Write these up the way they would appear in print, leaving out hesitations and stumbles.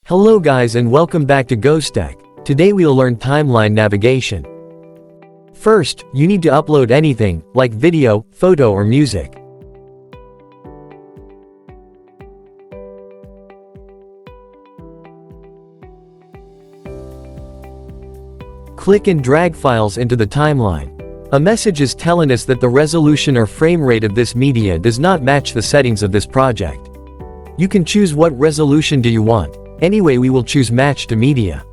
Hello guys and welcome back to GhostTech. Today we'll learn timeline navigation. First, you need to upload anything, like video, photo or music. Click and drag files into the timeline. A message is telling us that the resolution or frame rate of this media does not match the settings of this project. You can choose what resolution do you want. Anyway, we will choose match to media.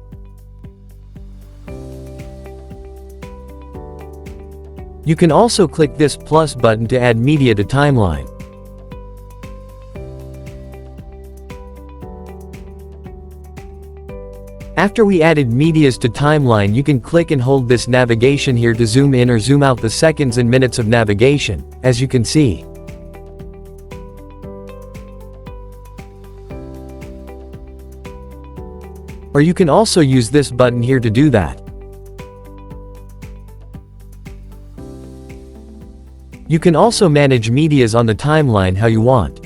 You can also click this plus button to add media to timeline. After we added medias to timeline, you can click and hold this navigation here to zoom in or zoom out the seconds and minutes of navigation, as you can see. Or you can also use this button here to do that. You can also manage medias on the timeline how you want.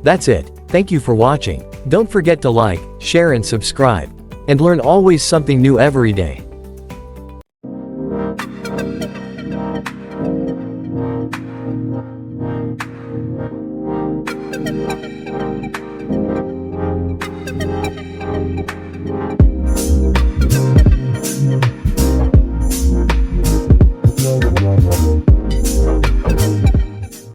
That's it. Thank you for watching. Don't forget to like, share and subscribe. And learn always something new every day.